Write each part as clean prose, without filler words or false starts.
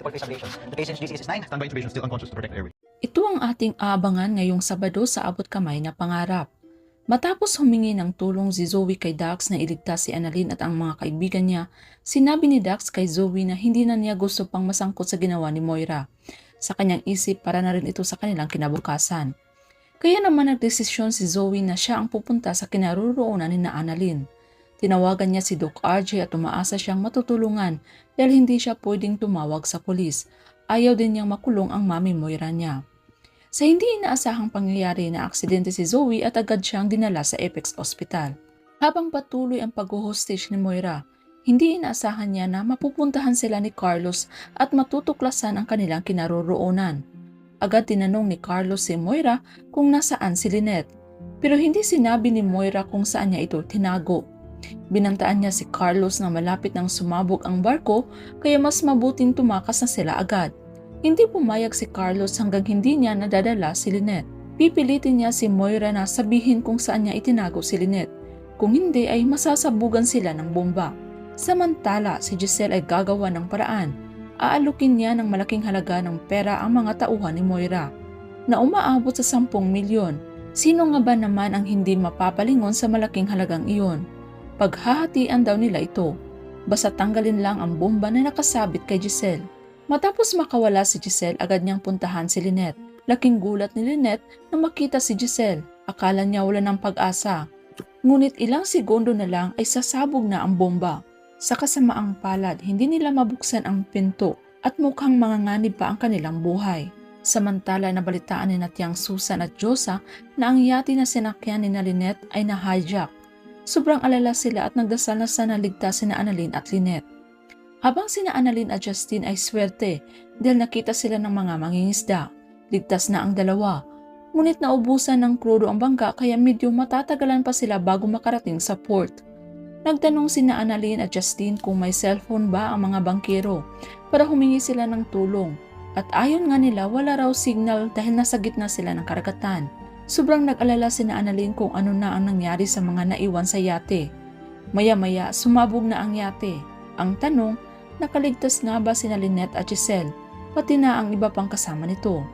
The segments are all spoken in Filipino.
report case operations. The patient GCS is 9. Standby intubation, still unconscious to protect airway. Ito ang ating aabangan ngayong Sabado sa abot kamay na pangarap. Matapos humingi ng tulong si Zoe kay Dax na iligtas si Annalyn at ang mga kaibigan niya, sinabi ni Dax kay Zoe na hindi na niya gusto pang masangkot sa ginawa ni Moira. Sa kanyang isip, para na rin ito sa kanilang kinabukasan. Kaya naman nagdesisyon si Zoe na siya ang pupunta sa kinaroroonan ni Annalyn. Tinawagan niya si Doc RJ at umaasa siyang matutulungan dahil hindi siya pwedeng tumawag sa pulis. Ayaw din niyang makulong ang mami Moira niya. Sa hindi inaasahang pangyayari na aksidente si Zoe at agad siyang dinala sa Apex Hospital. Habang patuloy ang pag-hostage ni Moira, hindi inaasahan niya na mapupuntahan sila ni Carlos at matutuklasan ang kanilang kinaroroonan. Agad tinanong ni Carlos si Moira kung nasaan si Lynette, pero hindi sinabi ni Moira kung saan niya ito tinago. Binantaan niya si Carlos na malapit nang sumabog ang barko kaya mas mabuting tumakas na sila agad. Hindi pumayag si Carlos hanggang hindi niya nadadala si Lynette. Pipilitin niya si Moira na sabihin kung saan niya itinago si Lynette. Kung hindi ay masasabugan sila ng bomba. Samantala, si Giselle ay gagawa ng paraan. Aalukin niya ng malaking halaga ng pera ang mga tauhan ni Moira na umaabot sa 10 milyon. Sino nga ba naman ang hindi mapapalingon sa malaking halagang iyon? Paghahatian daw nila ito. Basta tanggalin lang ang bomba na nakasabit kay Giselle. Matapos makawala si Giselle, agad niyang puntahan si Lynette. Laking gulat ni Lynette na makita si Giselle. Akala niya wala ng pag-asa. Ngunit ilang segundo na lang ay sasabog na ang bomba. Sa kasamaang palad, hindi nila mabuksan ang pinto at mukhang manganganib pa ang kanilang buhay. Samantala, nabalitaan ni Tiang Susan at Josa na ang yate na sinakyan ni Lynette ay na-hijack. Sobrang alala sila at nagdasal na sana ligtas sina Annalyn at Lynette. Habang sina Annalyn at Justine ay swerte dahil nakita sila ng mga mangingisda. Ligtas na ang dalawa. Ngunit naubusan ng krudo ang bangka kaya medyo matatagalan pa sila bago makarating sa port. Nagtanong sina Annalyn at Justine kung may cellphone ba ang mga bangkero para humingi sila ng tulong. At ayon nga nila wala raw signal dahil nasa gitna sila ng karagatan. Sobrang nag-alala sina Annalyn kung ano na ang nangyari sa mga naiwan sa yate. Maya-maya sumabog na ang yate. Ang tanong, nakaligtas nga ba sina Lynette at Giselle, pati na ang iba pang kasama nito?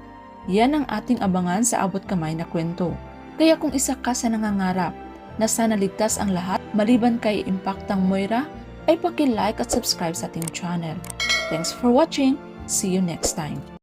Yan ang ating abangan sa abot kamay na kwento. Kaya kung isa ka sa nangangarap na sana ligtas ang lahat maliban kay Impactang Moira, ay paki-like at subscribe sa ating channel. Thanks for watching. See you next time.